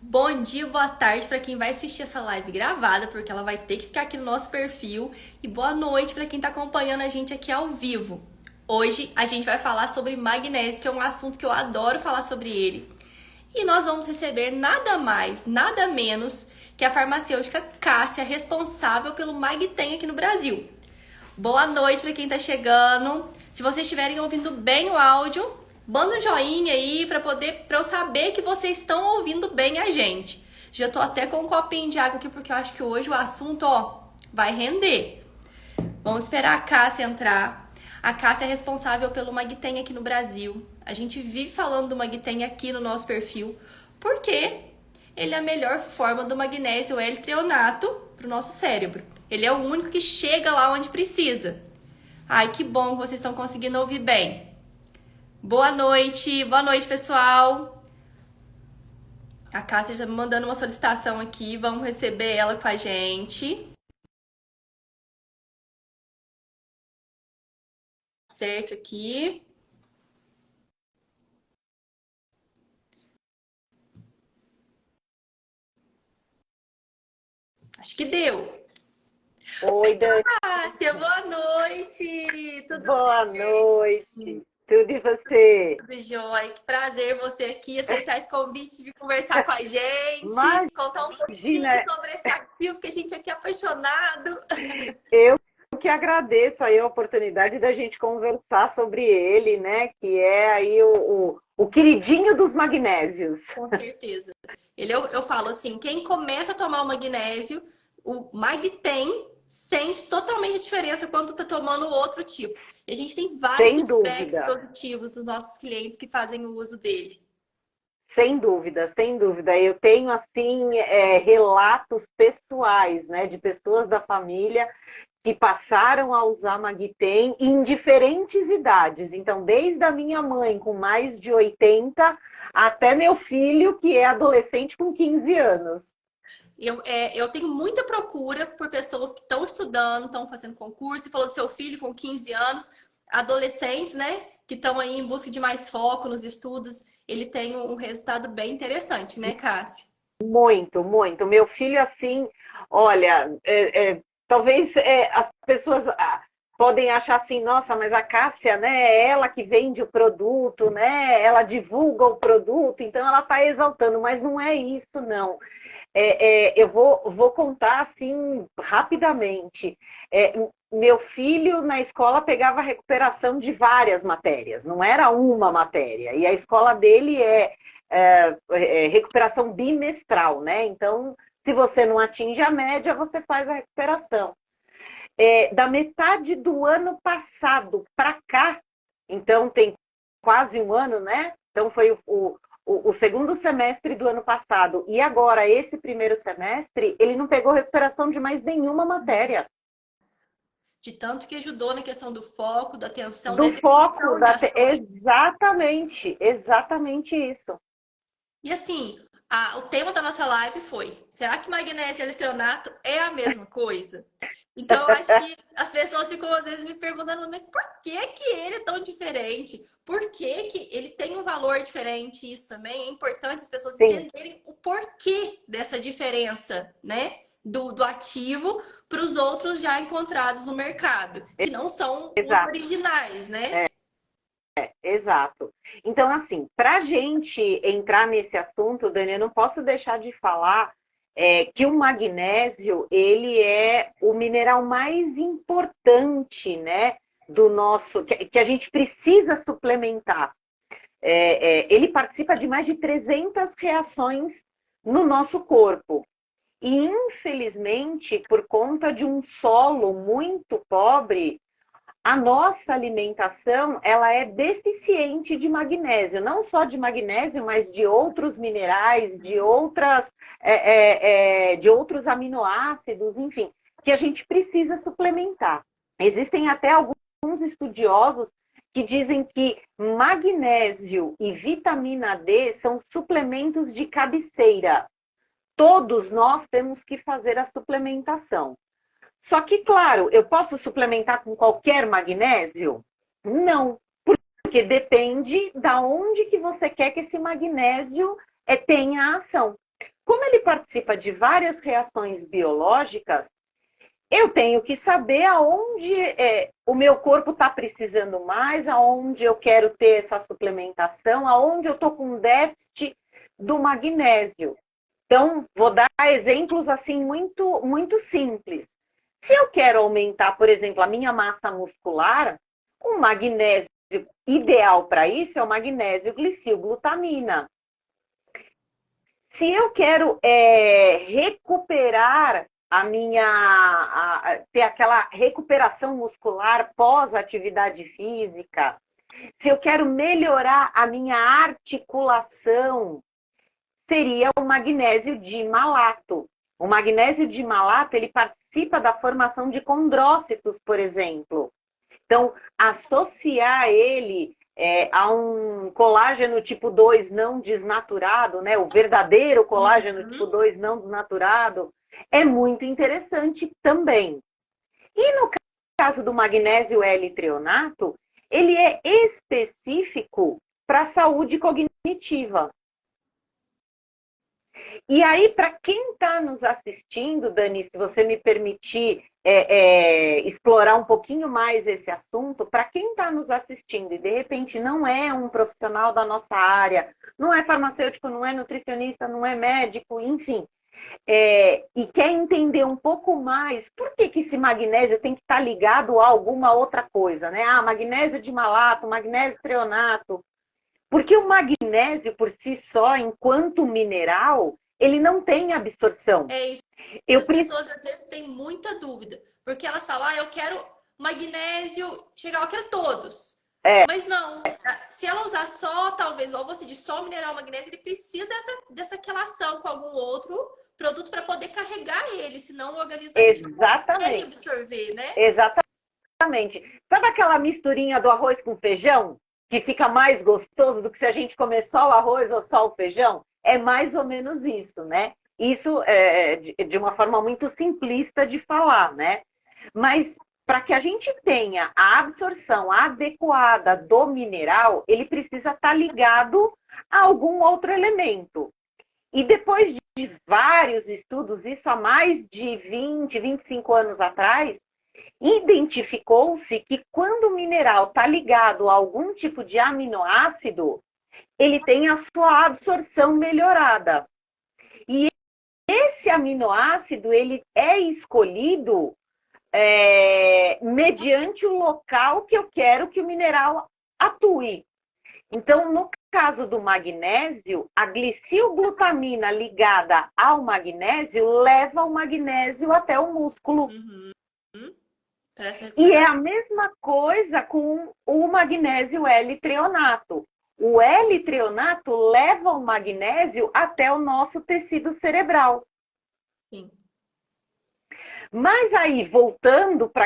Bom dia, boa tarde para quem vai assistir essa live gravada, porque ela vai ter que ficar aqui no nosso perfil. E boa noite para quem está acompanhando a gente aqui ao vivo. Hoje a gente vai falar sobre magnésio, que é um assunto que eu adoro falar sobre ele. E nós vamos receber nada mais, nada menos que a farmacêutica Cássia, responsável pelo Magtem aqui no Brasil. Boa noite para quem está chegando. Se vocês estiverem ouvindo bem o áudio, manda um joinha aí para eu saber que vocês estão ouvindo bem a gente. Já tô até com um copinho de água aqui porque eu acho que hoje o assunto, vai render. Vamos esperar a Cássia entrar. A Cássia é responsável pelo Magtem aqui no Brasil. A gente vive falando do Magtem aqui no nosso perfil porque ele é a melhor forma do magnésio L-treonato para o nosso cérebro. Ele é o único que chega lá onde precisa. Ai, que bom que vocês estão conseguindo ouvir bem. Boa noite, pessoal. A Cássia já me mandando uma solicitação aqui, vamos receber ela com a gente. Certo aqui. Acho que deu. Oi, Dani. Cássia, boa noite. Tudo Boa bem? noite. Tudo e você? Tudo jóia. Que prazer você aqui aceitar esse convite de conversar com a gente, contar um pouquinho Imagina, sobre esse ativo que a gente aqui é apaixonado. eu que agradeço aí a oportunidade da gente conversar sobre ele, né? Que é aí o queridinho dos magnésios. Com certeza. Eu falo assim, quem começa a tomar o magnésio, o Magtem sente totalmente a diferença quando tá tomando o outro tipo. E a gente tem vários Sem feedbacks dúvida. positivos dos nossos clientes que fazem o uso dele. Sem dúvida, sem dúvida. Eu tenho, assim, relatos pessoais, né? De pessoas da família que passaram a usar Magtem em diferentes idades. Então, desde a minha mãe, com mais de 80, até meu filho, que é adolescente, com 15 anos. Eu tenho muita procura por pessoas que estão estudando, estão fazendo concurso. Você falou do seu filho com 15 anos, adolescentes, né? Que estão aí em busca de mais foco nos estudos. Ele tem um resultado bem interessante, né, Cássia? Muito, muito. Meu filho, assim, olha, talvez as pessoas podem achar assim, nossa, mas a Cássia, né, é ela que vende o produto, né, ela divulga o produto, então ela está exaltando, mas não é isso, não. Eu vou contar assim rapidamente. Meu filho na escola pegava recuperação de várias matérias, não era uma matéria. E a escola dele é recuperação bimestral, né? Então, se você não atinge a média, você faz a recuperação. Da metade do ano passado para cá, então tem quase um ano, né? Então foi o segundo semestre do ano passado. E agora, esse primeiro semestre, ele não pegou recuperação de mais nenhuma matéria. De tanto que ajudou na questão do foco, da atenção, da Do foco, execução de ações. exatamente, exatamente isso. E assim, o tema da nossa live foi: será que magnésio e eletronato é a mesma coisa? Então, eu acho que as pessoas ficam às vezes me perguntando, mas por que que ele é tão diferente? Por que que ele tem um valor diferente? Isso também é importante as pessoas Sim, entenderem o porquê dessa diferença, né? Do ativo para os outros já encontrados no mercado, que não são os exato. originais, né? Exato. Então, assim, para a gente entrar nesse assunto, Dani, eu não posso deixar de falar que o magnésio, ele é o mineral mais importante, né, do nosso, que a gente precisa suplementar. Ele participa de mais de 300 reações no nosso corpo. E, infelizmente, por conta de um solo muito pobre, a nossa alimentação ela é deficiente de magnésio, não só de magnésio, mas de outros minerais, de outros aminoácidos, enfim, que a gente precisa suplementar. Existem até alguns estudiosos que dizem que magnésio e vitamina D são suplementos de cabeceira. Todos nós temos que fazer a suplementação. Só que, claro, eu posso suplementar com qualquer magnésio? Não, porque depende da onde que você quer que esse magnésio tenha ação. como ele participa de várias reações biológicas, eu tenho que saber aonde o meu corpo está precisando mais, aonde eu quero ter essa suplementação, aonde eu estou com déficit do magnésio. Então, vou dar exemplos assim muito, muito simples. Se eu quero aumentar, por exemplo, a minha massa muscular, o magnésio ideal para isso é o magnésio glicilglutamina. Se eu quero recuperar ter aquela recuperação muscular pós-atividade física, se eu quero melhorar a minha articulação, seria o magnésio dimalato. O magnésio dimalato, ele participa da formação de condrócitos, por exemplo. Então, associar ele a um colágeno tipo 2 não desnaturado, né? O verdadeiro colágeno tipo 2 não desnaturado, é muito interessante também. E no caso do magnésio L-treonato, ele é específico para a saúde cognitiva. E aí, para quem está nos assistindo, Dani, se você me permitir explorar um pouquinho mais esse assunto, para quem está nos assistindo e de repente não é um profissional da nossa área, não é farmacêutico, não é nutricionista, não é médico, enfim, e quer entender um pouco mais por que esse magnésio tem que estar ligado a alguma outra coisa, né? Ah, magnésio dimalato, magnésio treonato. Porque o magnésio, por si só, enquanto mineral, ele não tem absorção. É isso. As pessoas às vezes têm muita dúvida, porque elas falam, eu quero magnésio, eu quero todos. Mas não, se ela usar só, talvez, igual você disse, só o mineral magnésio, ele precisa dessa relação com algum outro produto para poder carregar ele, senão o organismo não quer absorver, né? Exatamente. Sabe aquela misturinha do arroz com feijão? Que fica mais gostoso do que se a gente comer só o arroz ou só o feijão? É mais ou menos isso, né? Isso é de uma forma muito simplista de falar, né? Mas para que a gente tenha a absorção adequada do mineral, ele precisa estar ligado a algum outro elemento. E depois de vários estudos, isso há mais de 20, 25 anos atrás, identificou-se que quando o mineral está ligado a algum tipo de aminoácido, ele tem a sua absorção melhorada. E esse aminoácido, ele é escolhido mediante o local que eu quero que o mineral atue. Então, no caso do magnésio, a glicilglutamina ligada ao magnésio leva o magnésio até o músculo. E é a mesma coisa com o magnésio L-treonato. O L-treonato leva o magnésio até o nosso tecido cerebral. Sim. Mas aí, voltando para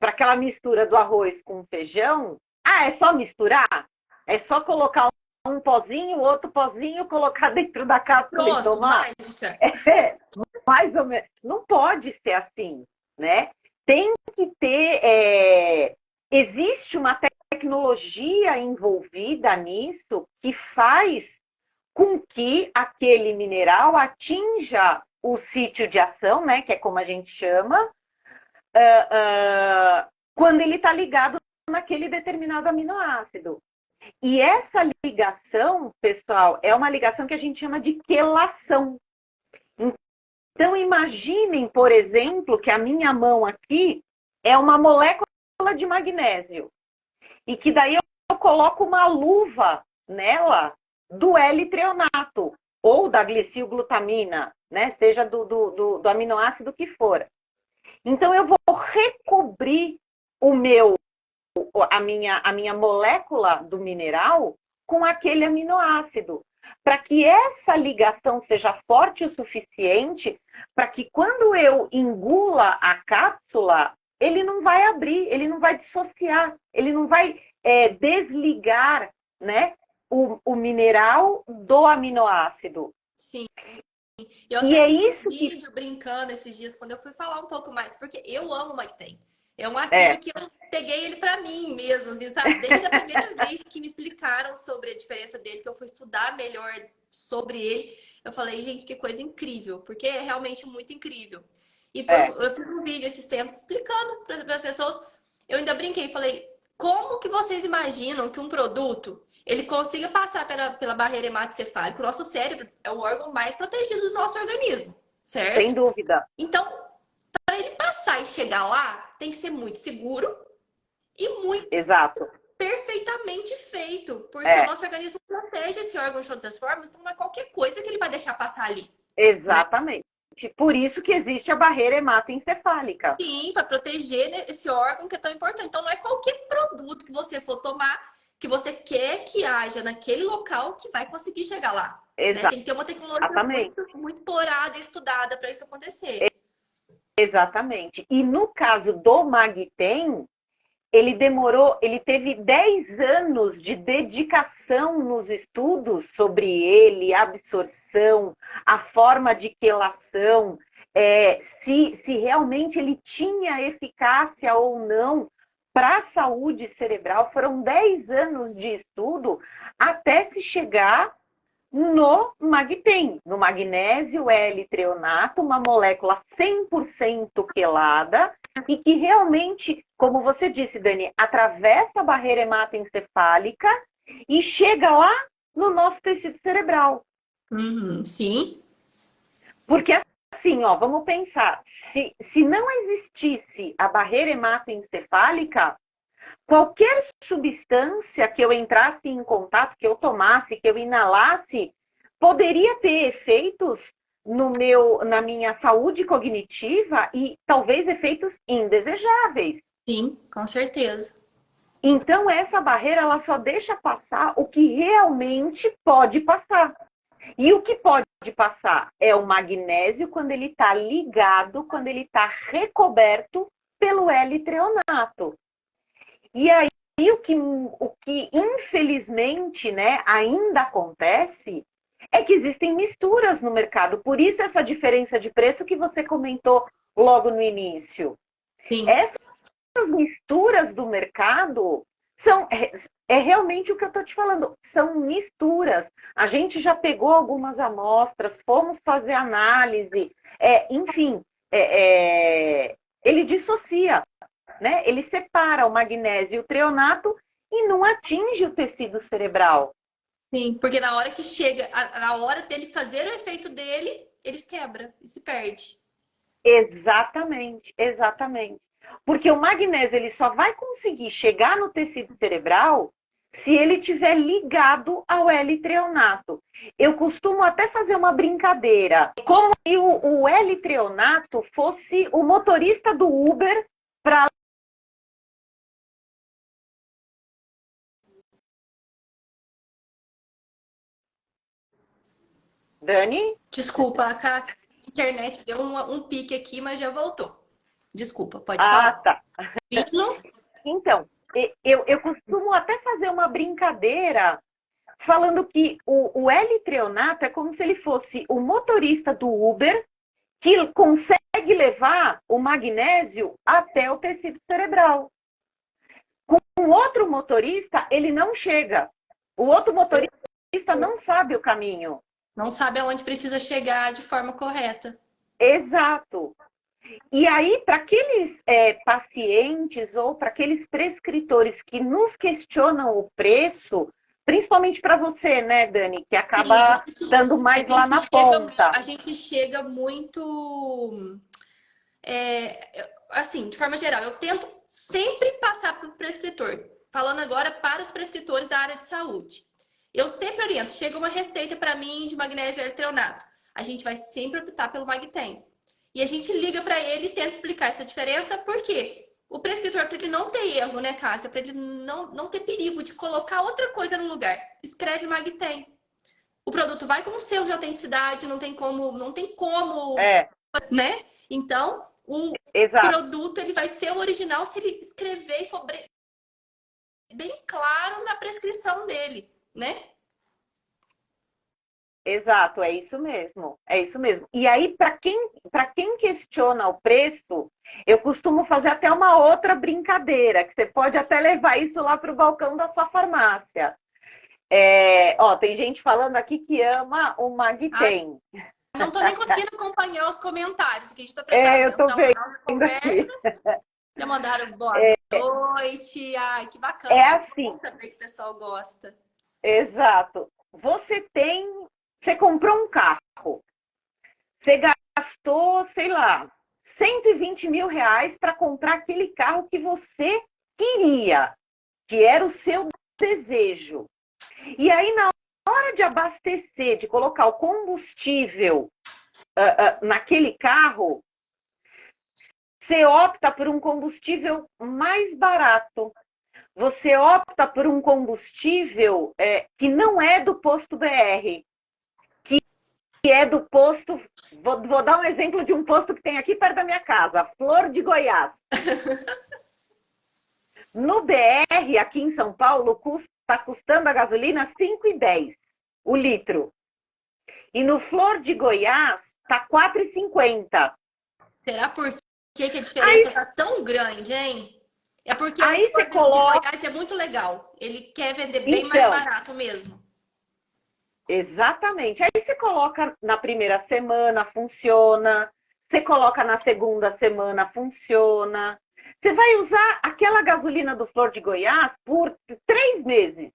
aquela mistura do arroz com feijão, é só misturar? É só colocar um pozinho, outro pozinho, colocar dentro da cápsula e tomar? Mais ou menos. Não pode ser assim, né? Tem que ter... existe uma tecnologia envolvida nisso que faz com que aquele mineral atinja o sítio de ação, né, que é como a gente chama, quando ele está ligado naquele determinado aminoácido. E essa ligação, pessoal, é uma ligação que a gente chama de quelação. Então, imaginem, por exemplo, que a minha mão aqui é uma molécula de magnésio. E que daí eu coloco uma luva nela do L-treonato ou da glicilglutamina, né? Seja do aminoácido que for. Então, eu vou recobrir a minha molécula do mineral com aquele aminoácido, para que essa ligação seja forte o suficiente para que quando eu engula a cápsula, ele não vai abrir, ele não vai dissociar, ele não vai desligar, né, o mineral do aminoácido. Sim. Eu até fiz um vídeo brincando esses dias, quando eu fui falar um pouco mais, porque eu amo o Maiten. É um ativo que eu peguei ele para mim mesmo, assim, sabe? Desde a primeira vez que me explicaram sobre a diferença dele, que eu fui estudar melhor sobre ele, Eu falei, gente, que coisa incrível, porque é realmente muito incrível. E É, eu fiz um vídeo esses tempos explicando para as pessoas. Eu ainda brinquei, falei, como que vocês imaginam que um produto ele consiga passar pela barreira hematocefálica? O nosso cérebro é o órgão mais protegido do nosso organismo, sem certo? dúvida. Então, para ele passar e chegar lá, tem que ser muito seguro e muito Exato. perfeitamente feito, porque o É, nosso organismo protege esse órgão de todas as formas, então não é qualquer coisa que ele vai deixar passar ali, né? exatamente. Por isso que existe a barreira hematoencefálica. Sim, para proteger né, esse órgão que é tão importante. Então não é qualquer produto que você for tomar que você quer que haja naquele local que vai conseguir chegar lá, né? Tem que ter uma tecnologia Exatamente. muito explorada e estudada para isso acontecer. Exatamente. E no caso do Magtem, ele demorou, ele teve 10 anos de dedicação nos estudos sobre ele, a absorção, a forma de quelação, se realmente ele tinha eficácia ou não para a saúde cerebral. Foram 10 anos de estudo até se chegar no Magtem, no magnésio L-treonato, uma molécula 100% quelada e que realmente, como você disse, Dani, atravessa a barreira hematoencefálica e chega lá no nosso tecido cerebral. Uhum, sim. Porque assim, ó, vamos pensar, se não existisse a barreira hematoencefálica, qualquer substância que eu entrasse em contato, que eu tomasse, que eu inalasse, poderia ter efeitos na minha saúde cognitiva e talvez efeitos indesejáveis. Sim, com certeza. Então, essa barreira ela só deixa passar o que realmente pode passar. E o que pode passar é o magnésio quando ele está ligado, quando ele está recoberto pelo L-treonato. E aí, o que infelizmente, né, ainda acontece é que existem misturas no mercado. Por isso essa diferença de preço que você comentou logo no início. Sim. Essas misturas do mercado é realmente o que eu estou te falando. São misturas. A gente já pegou algumas amostras, fomos fazer análise, enfim, ele dissocia. Né? Ele separa o magnésio e o treonato e não atinge o tecido cerebral. Sim, porque na hora que chega, na hora dele fazer o efeito dele, eles quebra e se perde. Exatamente, exatamente. Porque o magnésio ele só vai conseguir chegar no tecido cerebral se ele estiver ligado ao L-treonato. Eu costumo até fazer uma brincadeira, como se o L-treonato fosse o motorista do Uber para Dani? Desculpa, a internet deu um pique aqui, mas já voltou. Desculpa, pode Ah, falar. tá. Pino? Então, eu costumo até fazer uma brincadeira falando que o L-treonato é como se ele fosse o motorista do Uber que consegue levar o magnésio até o tecido cerebral. Com o outro motorista, ele não chega. O outro motorista não sabe o caminho. Não sabe aonde precisa chegar de forma correta. Exato. E aí, para aqueles pacientes ou para aqueles prescritores que nos questionam o preço, principalmente para você, né, Dani, que Sim, acaba estando mais lá na ponta. a gente chega muito. Assim, de forma geral, eu tento sempre passar para o prescritor. Falando agora para os prescritores da área de saúde. Eu sempre oriento, chega uma receita para mim de magnésio L-treonato. A gente vai sempre optar pelo Magtem. E a gente liga para ele e tenta explicar essa diferença, por quê? O prescritor, para ele não ter erro, né, Cássia? Para ele não ter perigo de colocar outra coisa no lugar. Escreve Magtem. O produto vai com o selo de autenticidade, não tem como, É, né? Então, o exato. produto ele vai ser original se ele escrever e for bem claro na prescrição dele, né? Exato, é isso mesmo. É isso mesmo. E aí, para quem questiona o preço, eu costumo fazer até uma outra brincadeira, que você pode até levar isso lá para o balcão da sua farmácia. Ó, tem gente falando aqui que ama o Ai, Magtem. não tô nem conseguindo acompanhar os comentários, que a gente tá prestando Eu tô atenção na nossa vendo aqui. conversa. Já mandaram boa noite. Ai, que bacana. É Que assim, bom saber que o pessoal gosta. exato. Você comprou um carro, você gastou, sei lá, 120 mil reais para comprar aquele carro que você queria, que era o seu desejo. E aí, na hora de abastecer, de colocar o combustível naquele carro, você opta por um combustível mais barato. Você opta por um combustível que não é do posto BR, que é do posto. Vou dar um exemplo de um posto que tem aqui perto da minha casa, Flor de Goiás. No BR, aqui em São Paulo, está custando a gasolina 5,10 o litro. E no Flor de Goiás está 4,50. Será por que a Aí, diferença tá tão grande, hein? É porque o aí você Ford de coloca. Goiás é muito legal. Ele quer vender bem mais Então, barato mesmo. exatamente. Aí você coloca na primeira semana, funciona. Você coloca na segunda semana, funciona. Você vai usar aquela gasolina do Flor de Goiás por 3 meses.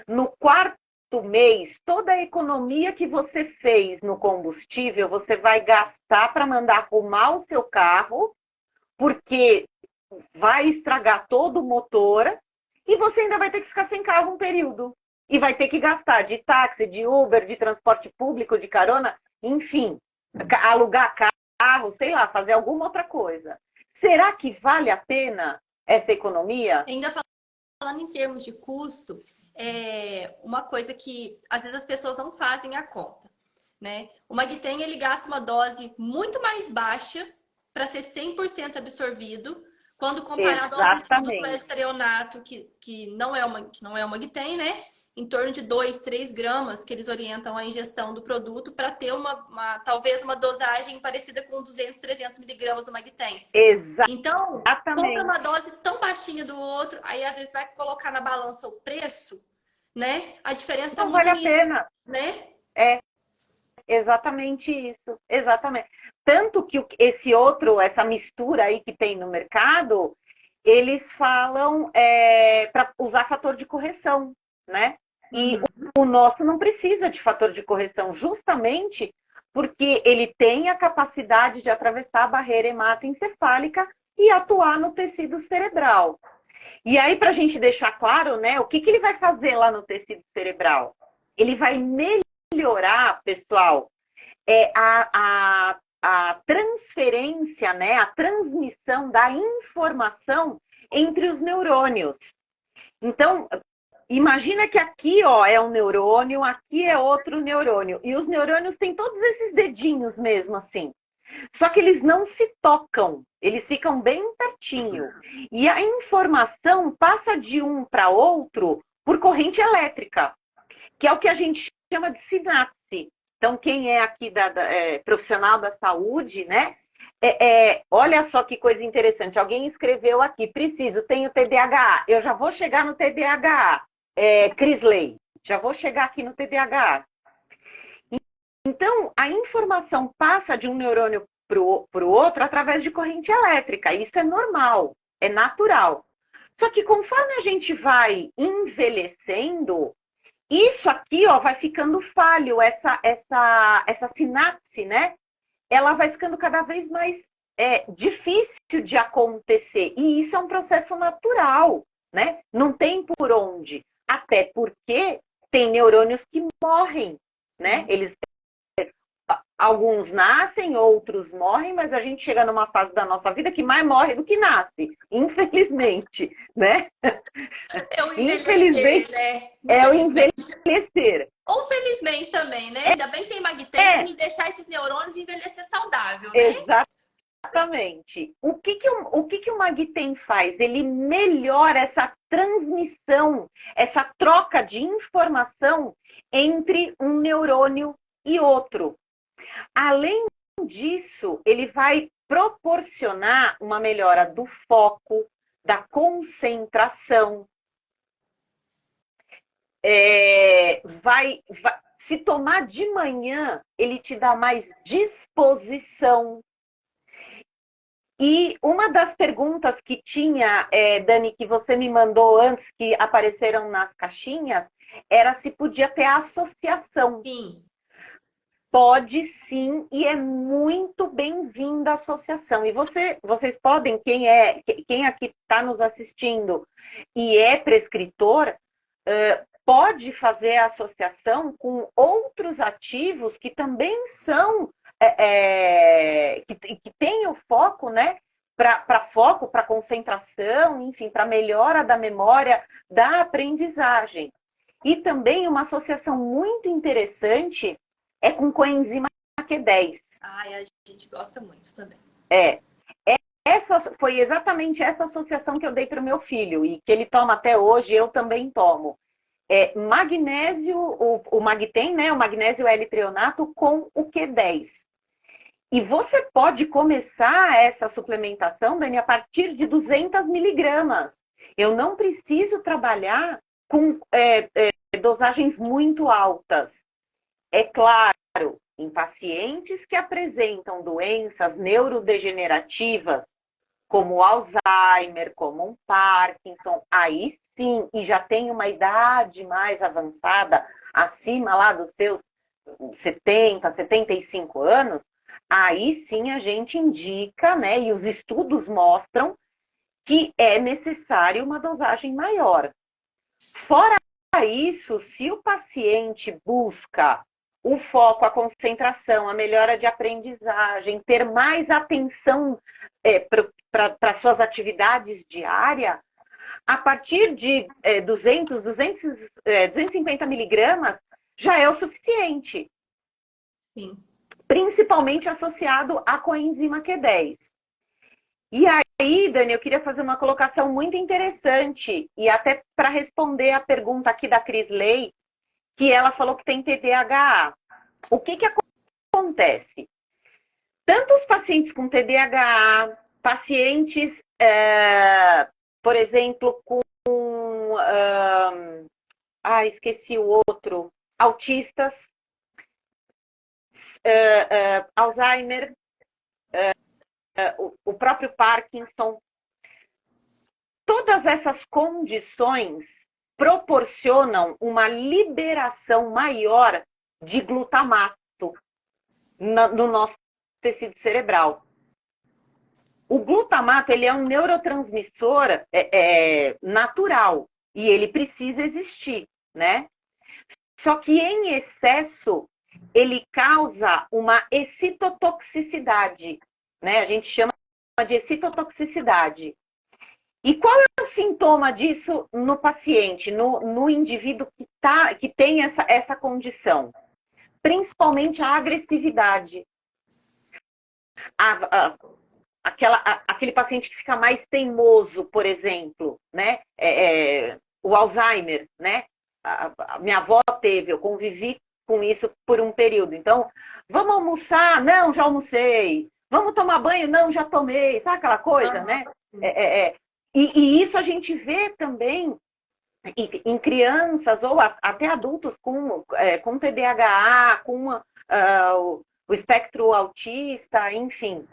No quarto mês, toda a economia que você fez no combustível, você vai gastar para mandar arrumar o seu carro, porque vai estragar todo o motor e você ainda vai ter que ficar sem carro um período. E vai ter que gastar de táxi, de Uber, de transporte público, de carona, enfim, alugar carro, sei lá, fazer alguma outra coisa. Será que vale a pena essa economia? Ainda falando em termos de custo, é uma coisa que às vezes as pessoas não fazem a conta, né? O Magtem, ele gasta uma dose muito mais baixa para ser 100% absorvido, quando comparado aos estudos do Exatamente. estreonato, que não é uma Magtem, né? Em torno de 2, 3 gramas que eles orientam a ingestão do produto para ter talvez uma dosagem parecida com 200, 300 miligramas do Magtem. Então, compra uma Exatamente. dose tão baixinha do outro, aí às vezes vai colocar na balança o preço, né? A diferença tá Não muito vale a nisso, pena. né? É exatamente isso. Exatamente. Tanto que essa mistura aí que tem no mercado, eles falam para usar fator de correção, né? E Uhum. o nosso não precisa de fator de correção, justamente porque ele tem a capacidade de atravessar a barreira hematoencefálica e atuar no tecido cerebral. E aí, para a gente deixar claro, né, o que ele vai fazer lá no tecido cerebral? Ele vai melhorar, pessoal, a transferência, né, a transmissão da informação entre os neurônios. Então, imagina que aqui, ó, é um neurônio, aqui é outro neurônio. E os neurônios têm todos esses dedinhos mesmo, assim. Só que eles não se tocam, eles ficam bem pertinho. E a informação passa de um para outro por corrente elétrica, que é o que a gente chama de sinapse. Então, quem é aqui profissional da saúde, né? Olha só que coisa interessante. Alguém escreveu aqui, tenho TDAH. Eu já vou chegar no TDAH. Crisley, já vou chegar aqui no TDAH. Então, a informação passa de um neurônio para o outro através de corrente elétrica. Isso é normal, é natural. Só que conforme a gente vai envelhecendo, isso aqui, ó, vai ficando falho, essa sinapse, né? Ela vai ficando cada vez mais difícil de acontecer. E isso é um processo natural, né? Não tem por onde. Até porque tem neurônios que morrem, né? Sim. Alguns nascem, outros morrem, mas a gente chega numa fase da nossa vida que mais morre do que nasce, infelizmente, né? É o envelhecer, Infelizmente, né? é o Infelizmente. envelhecer. Ou felizmente também, né? Ainda bem que tem Magtem para É, me deixar esses neurônios envelhecer saudável, né? exatamente. O que o Magtem faz? Ele melhora essa transmissão, essa troca de informação entre um neurônio e outro. Além disso, ele vai proporcionar uma melhora do foco, da concentração. Se tomar de manhã, ele te dá mais disposição. E uma das perguntas que tinha, Dani, que você me mandou antes, que apareceram nas caixinhas, era se podia ter associação. Sim. Pode sim, e é muito bem-vinda a associação. E vocês podem, quem aqui está nos assistindo e é prescritor, pode fazer a associação com outros ativos que também são, que têm o foco, né? Para foco, para concentração, enfim, para melhora da memória, da aprendizagem. E também uma associação muito interessante é com coenzima Q10. Ai, a gente gosta muito também. Foi exatamente essa associação que eu dei para o meu filho e que ele toma até hoje, eu também tomo. Magnésio, o Magtem, né? O magnésio L-treonato com o Q10. E você pode começar essa suplementação, Dani, a partir de 200 miligramas. Eu não preciso trabalhar com dosagens muito altas. É claro, em pacientes que apresentam doenças neurodegenerativas, como Alzheimer, como um Parkinson, aí sim, e já tem uma idade mais avançada, acima lá dos seus 70, 75 anos, aí sim a gente indica, né, e os estudos mostram que é necessário uma dosagem maior. Fora isso, se o paciente busca o foco, a concentração, a melhora de aprendizagem, ter mais atenção para suas atividades diárias, a partir de 250 miligramas já é o suficiente. Sim. Principalmente associado à coenzima Q10. E aí, Dani, eu queria fazer uma colocação muito interessante, e até para responder a pergunta aqui da Cris Lei, que ela falou que tem TDAH. O que acontece? Tanto os pacientes com TDAH, pacientes, por exemplo, com... esqueci o outro. Autistas, Alzheimer, o próprio Parkinson. Todas essas condições proporcionam uma liberação maior de glutamato no nosso tecido cerebral. O glutamato, ele é um neurotransmissor natural e ele precisa existir, né? Só que em excesso, ele causa uma excitotoxicidade, né? A gente chama de excitotoxicidade. E qual é o sintoma disso no paciente, no indivíduo que tem essa condição? Principalmente a agressividade. Aquele paciente que fica mais teimoso, por exemplo, né? O Alzheimer, né? A minha avó teve, eu convivi com isso por um período. Então, vamos almoçar? Não, já almocei. Vamos tomar banho? Não, já tomei. Sabe aquela coisa, né? E isso a gente vê também em crianças ou até adultos com TDAH, com o espectro autista, enfim.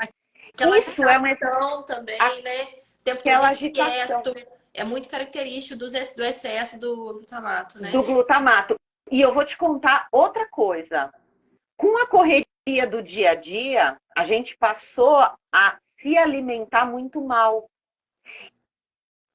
Aquela Isso é uma agitação também, né? O tempo todo aquela agitação quieto. É muito característico do excesso do glutamato, né? do glutamato. E eu vou te contar outra coisa. Com a correria do dia a dia, a gente passou a se alimentar muito mal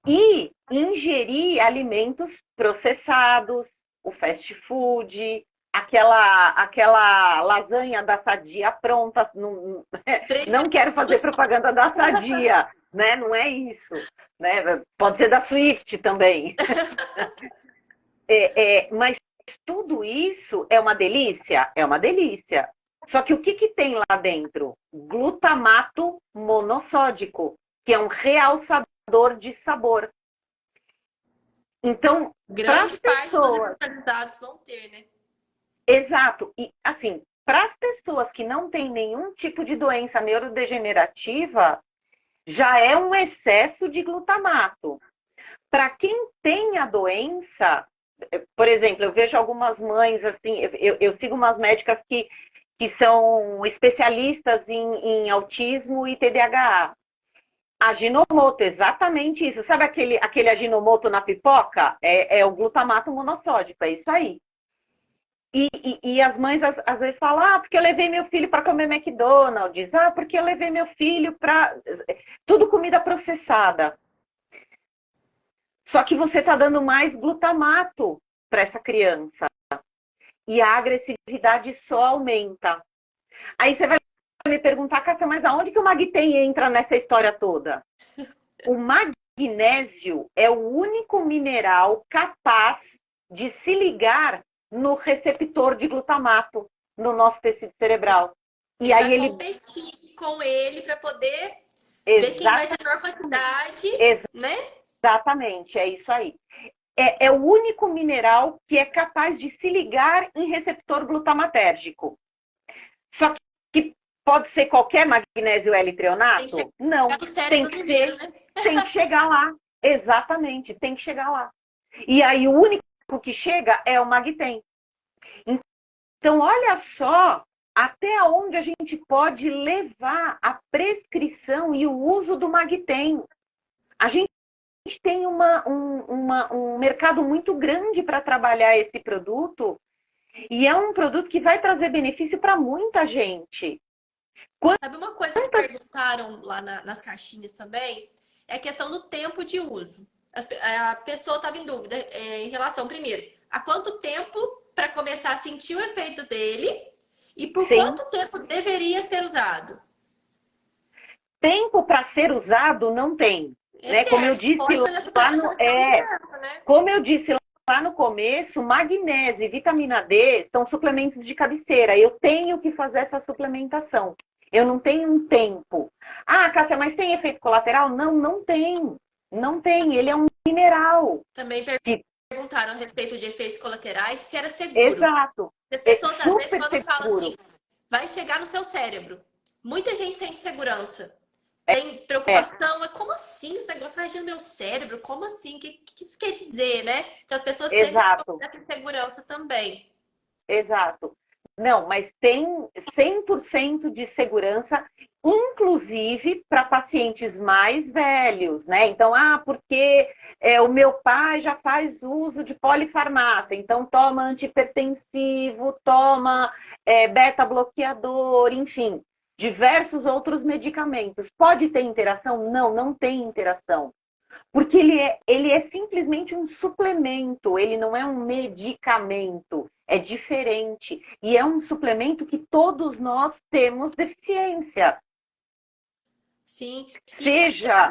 e ingerir alimentos processados, o fast food, aquela lasanha da Sadia pronta. Não quero fazer propaganda da Sadia, né? Não é isso. Né? Pode ser da Swift também. Mas tudo isso é uma delícia? É uma delícia. Só que o que tem lá dentro? Glutamato monossódico, que é um realçador de sabor. Então, grande parte dos especializados vão ter, né? Exato. E, assim, para as pessoas que não têm nenhum tipo de doença neurodegenerativa, já é um excesso de glutamato. Para quem tem a doença, por exemplo, eu vejo algumas mães, assim, eu sigo umas médicas que são especialistas em autismo e TDAH. Aginomoto, exatamente isso. Sabe aquele aginomoto na pipoca? É o glutamato monossódico, é isso aí. E as mães às vezes falam, porque eu levei meu filho para comer McDonald's, porque eu levei meu filho para... Tudo comida processada. Só que você está dando mais glutamato para essa criança. E a agressividade só aumenta. Aí você vai me perguntar, Cássia, mas aonde que o Magtem entra nessa história toda? O magnésio é o único mineral capaz de se ligar no receptor de glutamato no nosso tecido cerebral. E aí ele competir com ele para poder ver quem vai ter a maior quantidade, né? Exatamente, é isso aí. É o único mineral que é capaz de se ligar em receptor glutamatérgico. Só que pode ser qualquer magnésio L-treonato? Não, tem que ser, né? Tem que chegar lá. Exatamente, tem que chegar lá. E aí o único que chega é o Magtem. Então, olha só até onde a gente pode levar a prescrição e o uso do Magtem. A gente tem um mercado muito grande para trabalhar esse produto e é um produto que vai trazer benefício para muita gente. Sabe uma coisa que perguntaram lá nas caixinhas também? É a questão do tempo de uso. A pessoa estava em dúvida em relação, primeiro, a quanto tempo para começar a sentir o efeito dele e por quanto tempo deveria ser usado? Tempo para ser usado não tem. Né? Como eu disse como eu disse lá no começo, magnésio e vitamina D são suplementos de cabeceira. Eu tenho que fazer essa suplementação. Eu não tenho um tempo. Cássia, mas tem efeito colateral? Não, não tem. Não tem. Ele é um mineral. Também perguntaram a respeito de efeitos colaterais, se era seguro. Exato. As pessoas, às vezes, quando falam assim, vai chegar no seu cérebro. Muita gente sente segurança. Tem preocupação, mas como assim esse negócio vai agir no meu cérebro? Como assim? O que isso quer dizer, né? Então as pessoas sentem essa insegurança também. Exato. Não, mas tem 100% de segurança, inclusive para pacientes mais velhos, né? Então, porque o meu pai já faz uso de polifarmácia, então toma antihipertensivo, toma beta-bloqueador, enfim, diversos outros medicamentos. Pode ter interação? Não, não tem interação. Porque ele é simplesmente um suplemento, ele não é um medicamento, é diferente. E é um suplemento que todos nós temos deficiência. Sim. Seja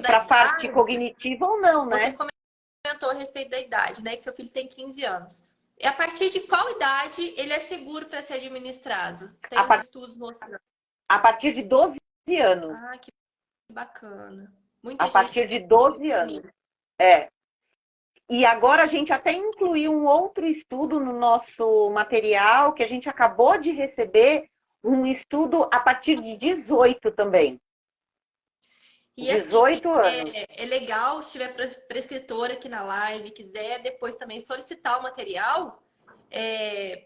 para a parte cognitiva ou não, né? Você comentou a respeito da idade, né? Que seu filho tem 15 anos. E a partir de qual idade ele é seguro para ser administrado? Tem os estudos mostrando. A partir de 12 anos. Que bacana. A partir de 12 anos. E agora a gente até incluiu um outro estudo no nosso material, que a gente acabou de receber, um estudo a partir de 18 também. E 18 anos. É legal, se tiver prescritora aqui na live, quiser depois também solicitar o material,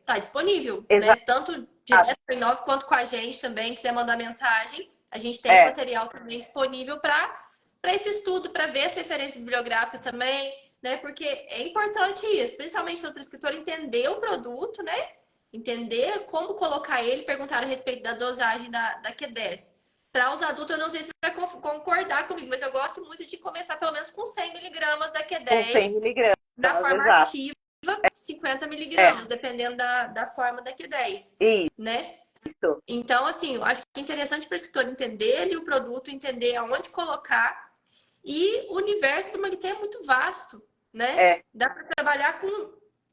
tá disponível, né? Tanto direto no Inove quanto com a gente também, quiser mandar mensagem, a gente tem esse material também disponível para esse estudo, para ver as referências bibliográficas também, né? Porque é importante isso, principalmente para o prescritor entender o produto, né? Entender como colocar ele, perguntar a respeito da dosagem da Q10. Para os adultos, eu não sei se vai concordar comigo, mas eu gosto muito de começar pelo menos com 100 miligramas da Q10. Com 100 miligramas. Da forma ativa, 50 miligramas, dependendo da forma da Q10. Isso. Né? Então, assim, eu acho que é interessante para o escritor entender ele, o produto, entender aonde colocar. E o universo do Magtem é muito vasto, né? Dá para trabalhar com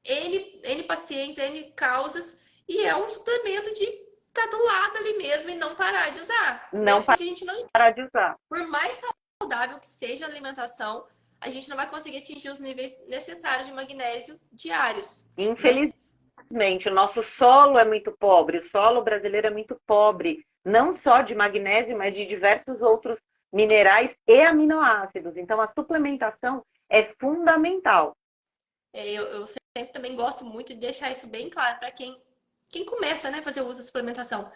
N pacientes, N causas, e é um suplemento de estar do lado ali mesmo e não parar de usar. Não porque a gente não parar de usar. Por mais saudável que seja a alimentação, a gente não vai conseguir atingir os níveis necessários de magnésio diários. Infelizmente, o nosso solo é muito pobre, o solo brasileiro é muito pobre, não só de magnésio, mas de diversos outros minerais e aminoácidos. Então, a suplementação é fundamental. Eu sempre também gosto muito de deixar isso bem claro para quem começa, né, a fazer o uso da suplementação.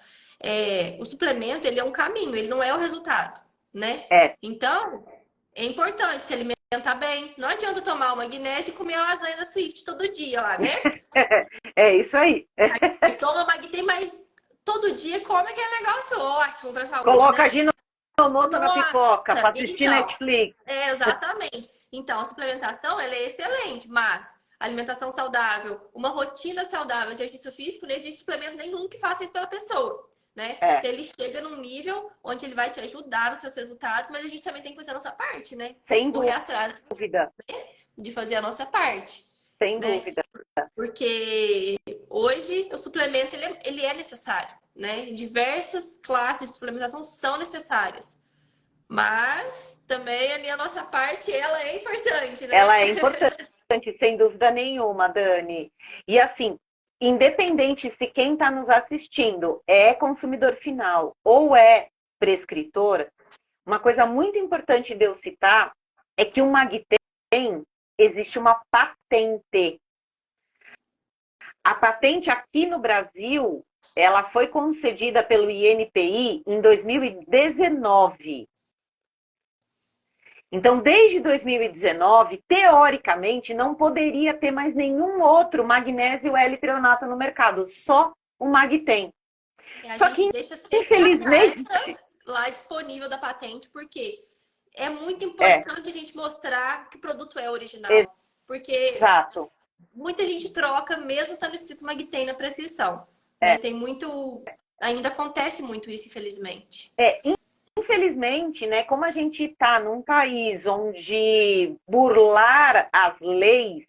O suplemento, ele é um caminho, ele não é o resultado, né? É. Então, é importante se alimentar bem. Não adianta tomar uma magnésio e comer a lasanha da Swift todo dia lá, né? É isso aí. Aí toma Magtem, mas todo dia come aquele negócio ótimo pra saúde, Coloca né? Ginomoto na pipoca para assistir Então, Netflix. exatamente. Então, a suplementação, ela é excelente, mas alimentação saudável, uma rotina saudável, exercício físico, não existe suplemento nenhum que faça isso pela pessoa, né? Então, ele chega num nível onde ele vai te ajudar nos seus resultados, mas a gente também tem que fazer a nossa parte, né? Sem Correr atrás dúvida. de fazer a nossa parte. Sem né? dúvida. Porque hoje o suplemento ele é necessário, né? Diversas classes de suplementação são necessárias. Mas também ali a nossa parte, ela é importante, né? Ela é importante, sem dúvida nenhuma, Dani. E assim, independente se quem está nos assistindo é consumidor final ou é prescritor, uma coisa muito importante de eu citar é que o Magtem existe uma patente. A patente aqui no Brasil, ela foi concedida pelo INPI em 2019. Então, desde 2019, teoricamente, não poderia ter mais nenhum outro magnésio L-treonato no mercado, só o Magtem. Só que, deixa sempre infelizmente, a carta lá disponível da patente, porque é muito importante a gente mostrar que o produto é original. Porque exato. Muita gente troca, mesmo estando escrito Magtem na prescrição. Né? Tem muito... Ainda acontece muito isso, infelizmente. Infelizmente, né, como a gente está num país onde burlar as leis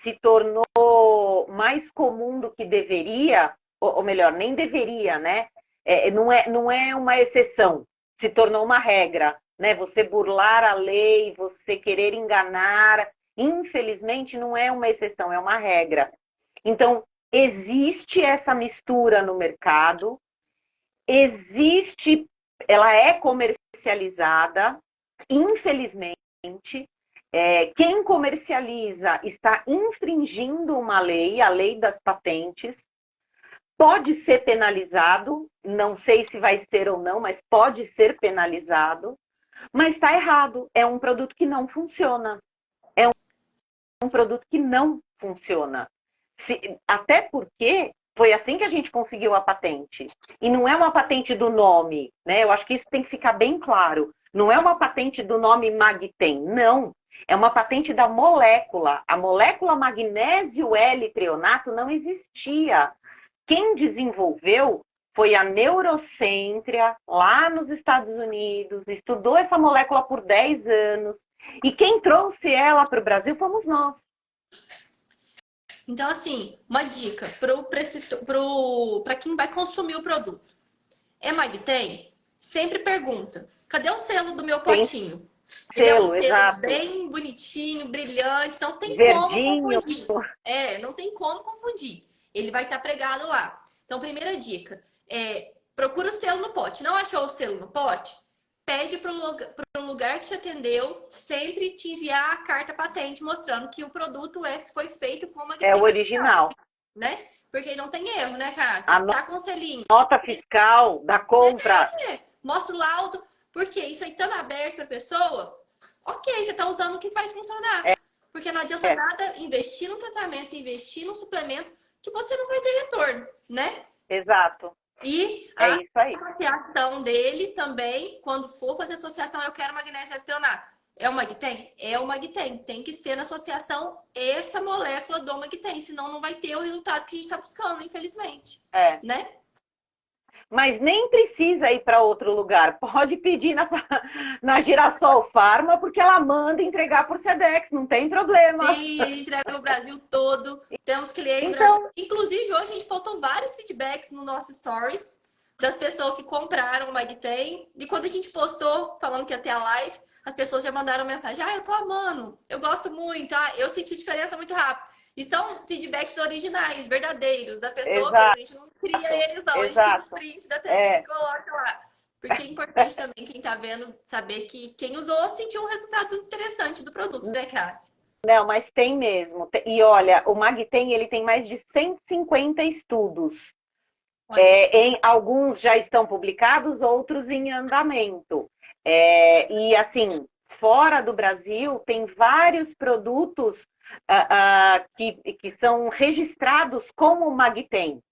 se tornou mais comum do que deveria, ou melhor, nem deveria, né? Não é uma exceção, se tornou uma regra, né? Você burlar a lei, você querer enganar, infelizmente não é uma exceção, é uma regra. Então, existe essa mistura no mercado, ela é comercializada, infelizmente. Quem comercializa está infringindo uma lei, a lei das patentes. Pode ser penalizado, não sei se vai ser ou não, mas pode ser penalizado. Mas está errado, é um produto que não funciona. É um produto que não funciona. Até porque foi assim que a gente conseguiu a patente. E não é uma patente do nome, né? Eu acho que isso tem que ficar bem claro. Não é uma patente do nome Magtem, não. É uma patente da molécula. A molécula magnésio L-treonato não existia. Quem desenvolveu foi a Neurocentria, lá nos Estados Unidos, estudou essa molécula por 10 anos. E quem trouxe ela para o Brasil fomos nós. Então, assim, uma dica para quem vai consumir o produto. É Magtem? Sempre pergunta, cadê o selo do meu potinho? Ele é um selo exato. Bem bonitinho, brilhante, não tem verdinho. Como confundir. Não tem como confundir. Ele vai estar pregado lá. Então, primeira dica, procura o selo no pote. Não achou o selo no pote? Pede para o lugar que te atendeu sempre te enviar a carta patente mostrando que o produto foi feito com Magtem. É o original. Né? Porque não tem erro, né, Cássia? Tá com selinho. Nota fiscal da compra. Mostra o laudo. Porque isso aí estando aberto para a pessoa, ok, você está usando o que vai funcionar. Porque não adianta nada investir no tratamento, investir no suplemento, que você não vai ter retorno, né? Exato. E a associação dele também, quando for fazer associação, eu quero magnésio L-treonato. É o Magtem? É o Magtem. Tem que ser na associação essa molécula do Magtem, senão não vai ter o resultado que a gente está buscando, infelizmente. Né? Mas nem precisa ir para outro lugar. Pode pedir na Girassol Pharma, porque ela manda entregar por Sedex, não tem problema. Sim, a gente entrega no Brasil todo. Temos clientes no Brasil. Inclusive, hoje a gente postou vários feedbacks no nosso story das pessoas que compraram o Magtem. E quando a gente postou, falando que ia ter a live, as pessoas já mandaram mensagem. Eu tô amando, eu gosto muito, eu senti diferença muito rápido. E são feedbacks originais, verdadeiros, da pessoa mesmo. A gente não cria eles, não. A gente tira os prints da tela e coloca lá. Porque é importante também quem tá vendo saber que quem usou sentiu um resultado interessante do produto, né, Cássia? Não, mas tem mesmo. E olha, o Magtem, ele tem mais de 150 estudos. Alguns já estão publicados, outros em andamento. E assim, fora do Brasil, tem vários produtos que são registrados como Magtem.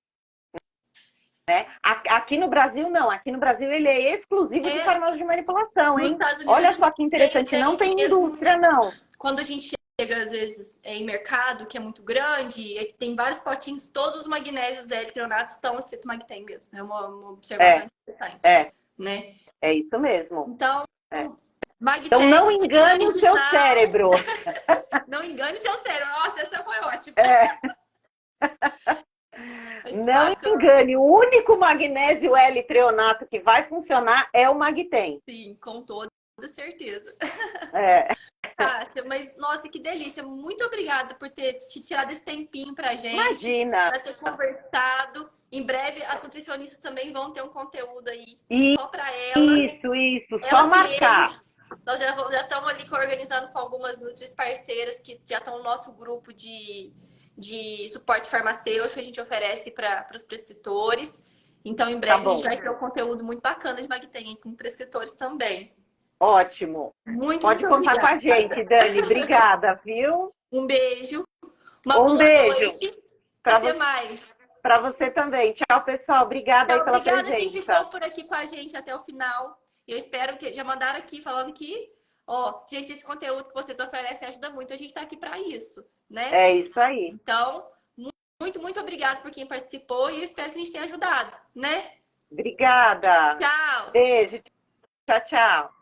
Né? Aqui no Brasil, não. Aqui no Brasil, ele é exclusivo de farmácia de manipulação, hein? Olha só que interessante. Não tem indústria, não. Quando a gente chega, às vezes, em mercado, que é muito grande, tem vários potinhos, todos os magnésios L-trionatos estão escrito Magtem mesmo. É uma observação interessante. Né? É isso mesmo. Então, Magtem, então não engane o seu cérebro. Não engane o seu cérebro. Nossa, essa foi ótima. Não engane, o único magnésio L-treonato que vai funcionar é o Magtem. Sim, com toda certeza. Mas, nossa, que delícia. Muito obrigada por ter te tirado esse tempinho pra gente. Imagina. Pra ter conversado. Em breve, as nutricionistas também vão ter um conteúdo aí só pra elas. Isso. Só marcar. Nós já estamos ali organizando com algumas nutris parceiras que já estão no nosso grupo de suporte farmacêutico que a gente oferece para os prescritores. Então, em breve, a gente vai ter um conteúdo muito bacana de Magtem com prescritores também. Ótimo. Pode contar com a gente, Dani. Obrigada, viu? Um beijo. Uma boa noite. Até mais. Para você também. Tchau, pessoal. Obrigada aí pela presença. Obrigada quem ficou por aqui com a gente até o final. Eu espero que já mandaram aqui falando que, gente, esse conteúdo que vocês oferecem ajuda muito. A gente está aqui para isso, né? É isso aí. Então, muito obrigada por quem participou e eu espero que a gente tenha ajudado, né? Obrigada. Tchau. Beijo. Tchau.